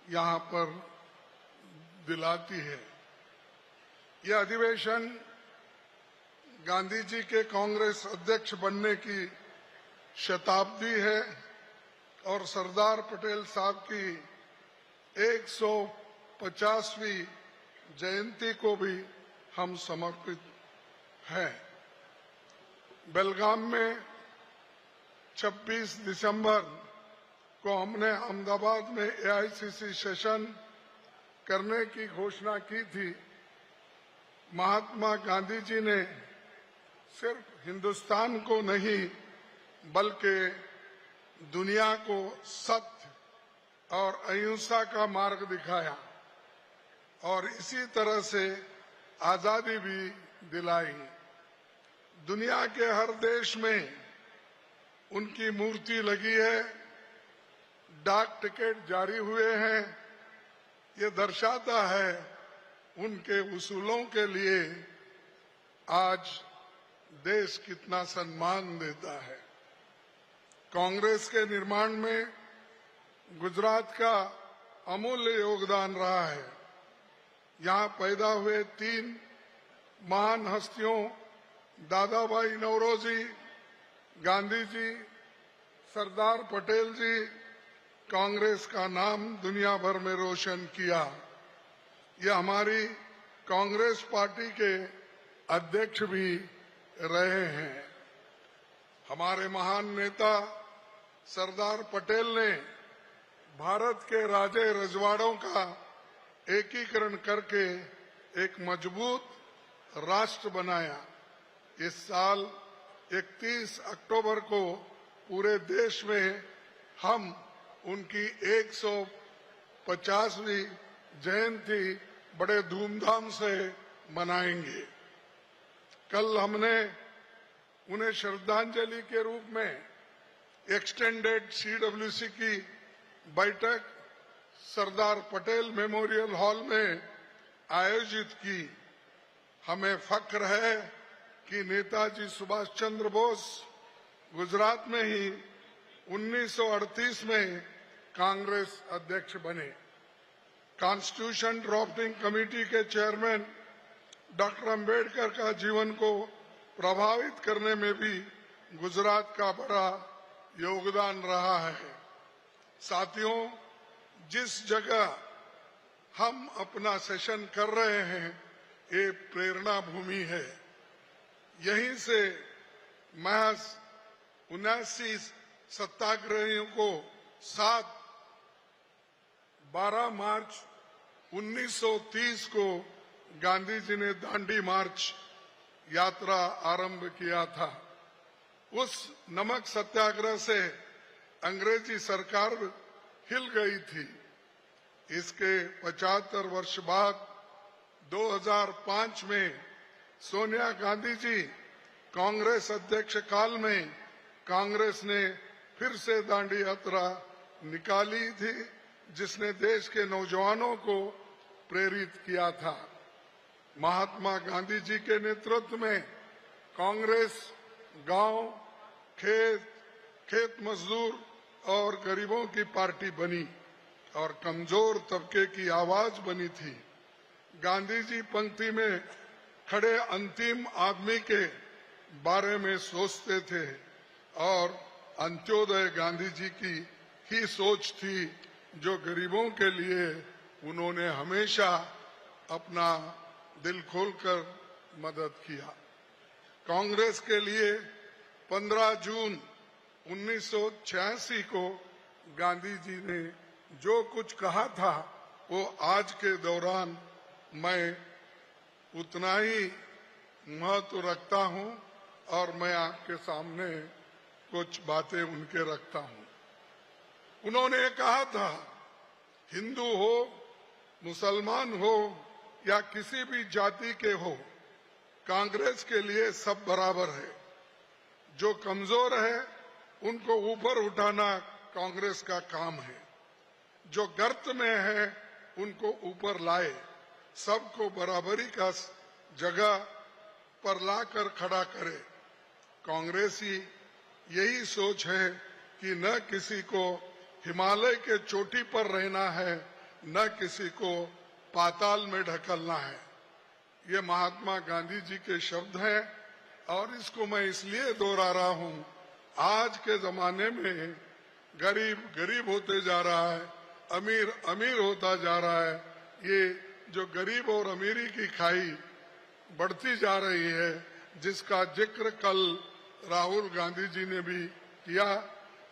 यहाँ पर दिलाती है। यह अधिवेशन गांधी जी के कांग्रेस अध्यक्ष बनने की शताब्दी है और सरदार पटेल साहब की 150वीं जयंती को भी हम समर्पित हैं। बेलगाम में 26 दिसंबर को हमने अहमदाबाद में एआईसीसी सेशन करने की घोषणा की थी। महात्मा गांधी जी ने सिर्फ हिंदुस्तान को नहीं बल्कि दुनिया को सत्य और अहिंसा का मार्ग दिखाया और इसी तरह से आजादी भी दिलाई। दुनिया के हर देश में उनकी मूर्ति लगी है, डाक टिकट जारी हुए हैं। ये दर्शाता है उनके उसूलों के लिए आज देश कितना सम्मान देता है। कांग्रेस के निर्माण में गुजरात का अमूल्य योगदान रहा है। यहाँ पैदा हुए 3 महान हस्तियों दादा भाई नौरोजी, गांधी जी, सरदार पटेल जी कांग्रेस का नाम दुनिया भर में रोशन किया। ये हमारी कांग्रेस पार्टी के अध्यक्ष भी रहे हैं। हमारे महान नेता सरदार पटेल ने भारत के राजे रजवाड़ों का एकीकरण करके एक मजबूत राष्ट्र बनाया। इस साल 31 अक्टूबर को पूरे देश में हम उनकी 150वीं जयंती बड़े धूमधाम से मनाएंगे। कल हमने उन्हें श्रद्धांजलि के रूप में एक्सटेंडेड सीडब्ल्यूसी की बैठक सरदार पटेल मेमोरियल हॉल में आयोजित की। हमें फख्र है कि नेताजी सुभाष चंद्र बोस गुजरात में ही 1938 में कांग्रेस अध्यक्ष बने। कॉन्स्टिट्यूशन ड्राफ्टिंग कमेटी के चेयरमैन डॉक्टर अंबेडकर का जीवन को प्रभावित करने में भी गुजरात का बड़ा योगदान रहा है। साथियों, जिस जगह हम अपना सेशन कर रहे हैं ये प्रेरणा भूमि है। यहीं से महज 79 सत्याग्रहियों को 12 मार्च 1930 को गांधी जी ने दांडी मार्च यात्रा आरंभ किया था। उस नमक सत्याग्रह से अंग्रेजी सरकार हिल गई थी। इसके 75 वर्ष बाद 2005 में सोनिया गांधी जी कांग्रेस अध्यक्ष काल में कांग्रेस ने फिर से दांडी यात्रा निकाली थी, जिसने देश के नौजवानों को प्रेरित किया था। महात्मा गांधी जी के नेतृत्व में कांग्रेस गांव, खेत मजदूर और गरीबों की पार्टी बनी और कमजोर तबके की आवाज बनी थी। गांधी जी पंक्ति में खड़े अंतिम आदमी के बारे में सोचते थे और अंत्योदय गांधी जी की ही सोच थी, जो गरीबों के लिए उन्होंने हमेशा अपना दिल खोलकर मदद किया। कांग्रेस के लिए 15 जून 1986 को गांधी जी ने जो कुछ कहा था वो आज के दौरान मैं उतना ही महत्व रखता हूं और मैं आपके सामने कुछ बातें उनके रखता हूं। उन्होंने कहा था, हिंदू हो, मुसलमान हो या किसी भी जाति के हो, कांग्रेस के लिए सब बराबर है। जो कमजोर है उनको ऊपर उठाना कांग्रेस का काम है। जो गर्त में है उनको ऊपर लाए, सबको बराबरी का जगह पर लाकर खड़ा करे। कांग्रेसी यही सोच है कि न किसी को हिमालय के चोटी पर रहना है, न किसी को पाताल में ढकलना है। ये महात्मा गांधी जी के शब्द हैं और इसको मैं इसलिए दोहरा रहा हूं, आज के जमाने में गरीब गरीब होते जा रहा है, अमीर अमीर होता जा रहा है। ये जो गरीब और अमीरी की खाई बढ़ती जा रही है, जिसका जिक्र कल राहुल गांधी जी ने भी किया,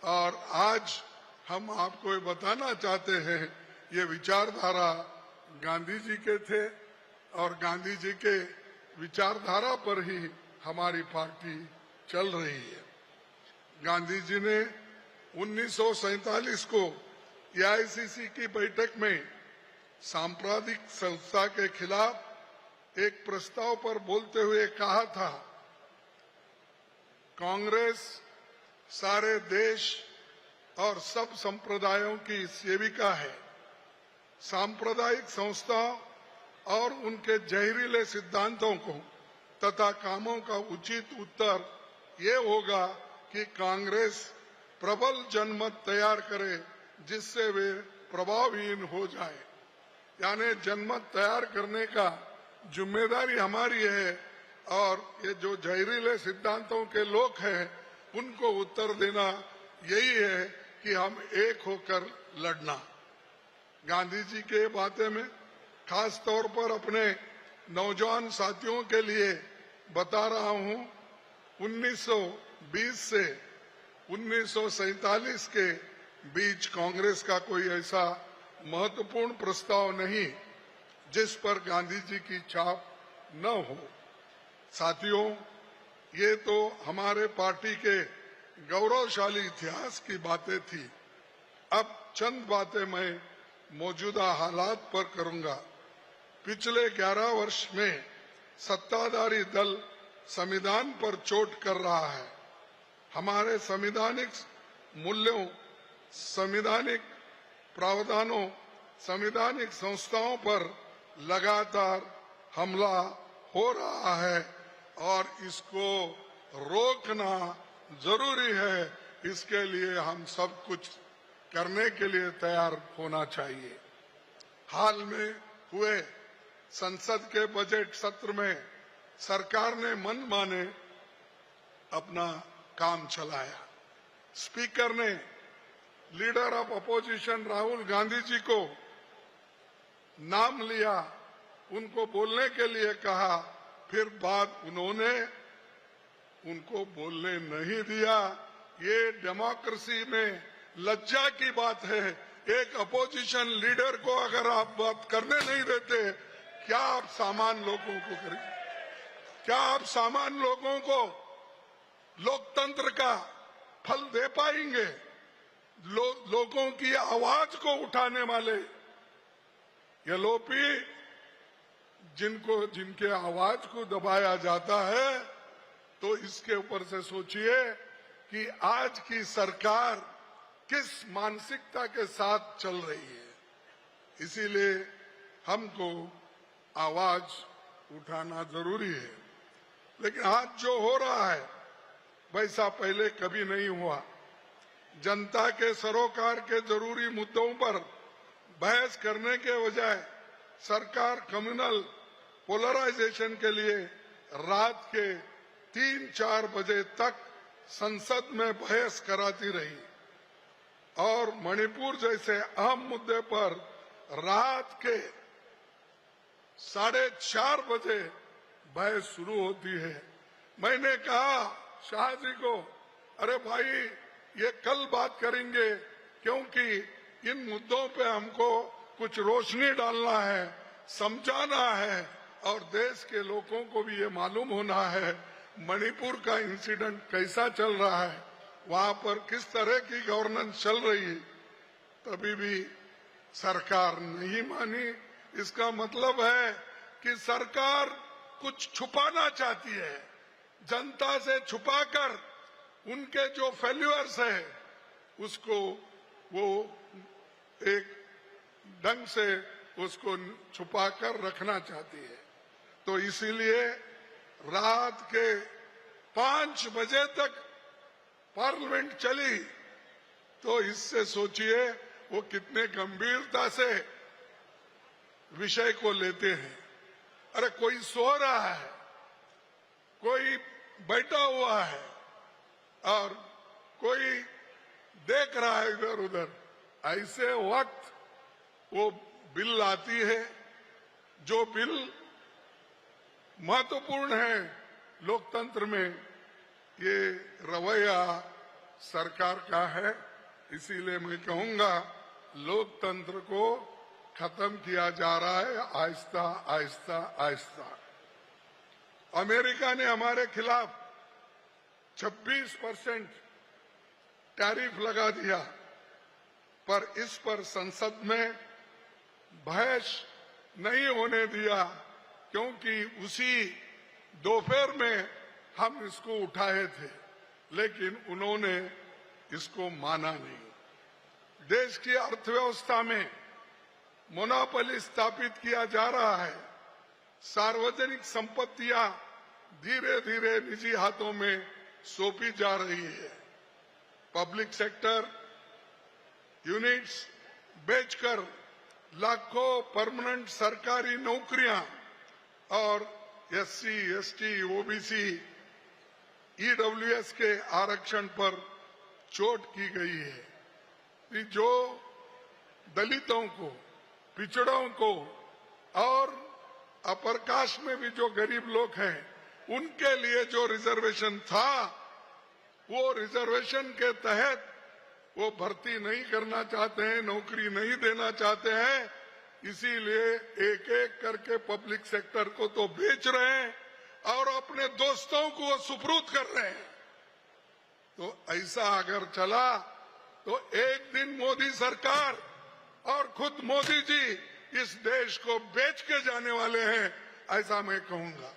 और आज हम आपको ये बताना चाहते हैं, ये विचारधारा गांधी जी के थे और गांधी जी के विचारधारा पर ही हमारी पार्टी चल रही है। गांधी जी ने 1947 को एआईसीसी की बैठक में सांप्रदायिक संस्था के खिलाफ एक प्रस्ताव पर बोलते हुए कहा था, कांग्रेस सारे देश और सब संप्रदायों की सेविका है। सांप्रदायिक संस्थाओं और उनके जहरीले सिद्धांतों को तथा कामों का उचित उत्तर ये होगा कि कांग्रेस प्रबल जनमत तैयार करे जिससे वे प्रभावहीन हो जाए। यानी जनमत तैयार करने का जिम्मेदारी हमारी है और ये जो जहरीले सिद्धांतों के लोग हैं उनको उत्तर देना यही है कि हम एक होकर लड़ना। गांधी जी के बातें में खास तौर पर अपने नौजवान साथियों के लिए बता रहा हूं, 1920 से 1947 के बीच कांग्रेस का कोई ऐसा महत्वपूर्ण प्रस्ताव नहीं जिस पर गांधी जी की छाप न हो। साथियों, ये तो हमारे पार्टी के गौरवशाली इतिहास की बातें थी। अब चंद बातें मैं मौजूदा हालात पर करूंगा। पिछले 11 वर्ष में सत्ताधारी दल संविधान पर चोट कर रहा है। हमारे संवैधानिक मूल्यों, संवैधानिक प्रावधानों, संवैधानिक संस्थाओं पर लगातार हमला हो रहा है और इसको रोकना जरूरी है। इसके लिए हम सब कुछ करने के लिए तैयार होना चाहिए। हाल में हुए संसद के बजट सत्र में सरकार ने मनमाने अपना काम चलाया। स्पीकर ने leader of opposition Rahul Gandhi ji को नाम लिया, उनको बोलने के लिए कहा, फिर बाद उन्होंने उनको बोलने नहीं दिया। ये डेमोक्रेसी में लज्जा की बात है। एक अपोजिशन लीडर को अगर आप बात करने नहीं देते, क्या आप सामान्य लोगों को करेंगे? क्या आप सामान्य लोगों को लोकतंत्र का फल दे पाएंगे? लोगों की आवाज को उठाने वाले ये लोपी जिनके आवाज को दबाया जाता है, तो इसके ऊपर से सोचिए कि आज की सरकार किस मानसिकता के साथ चल रही है। इसीलिए हमको आवाज उठाना जरूरी है। लेकिन आज जो हो रहा है वैसा पहले कभी नहीं हुआ। जनता के सरोकार के जरूरी मुद्दों पर बहस करने के बजाय सरकार कम्युनल पोलराइजेशन के लिए रात के 3-4 बजे तक संसद में बहस कराती रही और मणिपुर जैसे अहम मुद्दे पर रात के 4:30 बजे बहस शुरू होती है। मैंने कहा शाह जी को, अरे भाई ये कल बात करेंगे क्योंकि इन मुद्दों पे हमको कुछ रोशनी डालना है, समझाना है और देश के लोगों को भी ये मालूम होना है मणिपुर का इंसिडेंट कैसा चल रहा है, वहां पर किस तरह की गवर्नेंस चल रही है। तभी भी सरकार नहीं मानी। इसका मतलब है कि सरकार कुछ छुपाना चाहती है, जनता से छुपाकर उनके जो फेल्यूअर्स है उसको वो एक ढंग से उसको छुपाकर रखना चाहती है। तो इसीलिए रात के 5 बजे तक पार्लियामेंट चली। तो इससे सोचिए वो कितने गंभीरता से विषय को लेते हैं। अरे कोई सो रहा है, कोई बैठा हुआ है और कोई देख रहा है इधर उधर। ऐसे वक्त वो बिल आती है, जो बिल महत्वपूर्ण है लोकतंत्र में। ये रवैया सरकार का है, इसीलिए मैं कहूंगा लोकतंत्र को खत्म किया जा रहा है आहिस्ता आहिस्ता आहिस्ता। अमेरिका ने हमारे खिलाफ 26% टैरिफ लगा दिया, पर इस पर संसद में बहस नहीं होने दिया, क्योंकि उसी दोपहर में हम इसको उठाए थे, लेकिन उन्होंने इसको माना नहीं। देश की अर्थव्यवस्था में मोनोपोली स्थापित किया जा रहा है। सार्वजनिक संपत्तियां धीरे धीरे निजी हाथों में सौंपी जा रही है। पब्लिक सेक्टर यूनिट्स बेचकर लाखों परमानेंट सरकारी नौकरियां और एससी, एसटी, ओबीसी, ईडब्ल्यूएस के आरक्षण पर चोट की गई है। जो दलितों को, पिछड़ों को और अपर कास्ट में भी जो गरीब लोग हैं, उनके लिए जो रिजर्वेशन था, वो रिजर्वेशन के तहत वो भर्ती नहीं करना चाहते हैं, नौकरी नहीं देना चाहते हैं। इसीलिए एक एक करके पब्लिक सेक्टर को तो बेच रहे हैं और अपने दोस्तों को वो सुपुर्द कर रहे हैं। तो ऐसा अगर चला तो एक दिन मोदी सरकार और खुद मोदी जी इस देश को बेच के जाने वाले हैं, ऐसा मैं कहूंगा।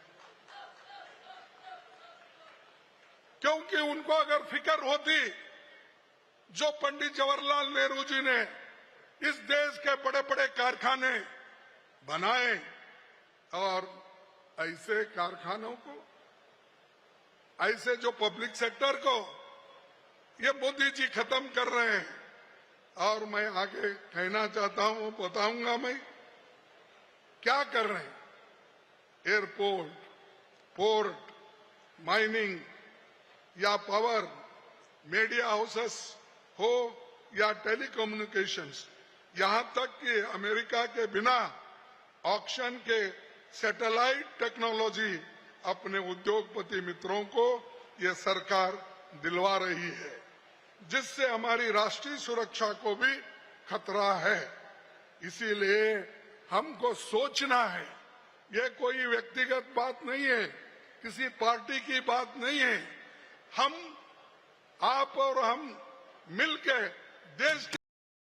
क्योंकि उनको अगर फिक्र होती, जो पंडित जवाहरलाल नेहरू जी ने इस देश के बड़े बड़े कारखाने बनाए, और ऐसे कारखानों को, ऐसे जो पब्लिक सेक्टर को ये मोदी जी खत्म कर रहे हैं। और मैं आगे कहना चाहता हूं, बताऊंगा मैं क्या कर रहे हैं। एयरपोर्ट, पोर्ट, माइनिंग या पावर, मीडिया हाउसेस हो या टेलीकम्युनिकेशंस, यहां तक कि अमेरिका के बिना ऑक्शन के सैटेलाइट टेक्नोलॉजी अपने उद्योगपति मित्रों को ये सरकार दिलवा रही है, जिससे हमारी राष्ट्रीय सुरक्षा को भी खतरा है। इसीलिए हमको सोचना है, ये कोई व्यक्तिगत बात नहीं है, किसी पार्टी की बात नहीं है। हम, आप और हम मिलकर देश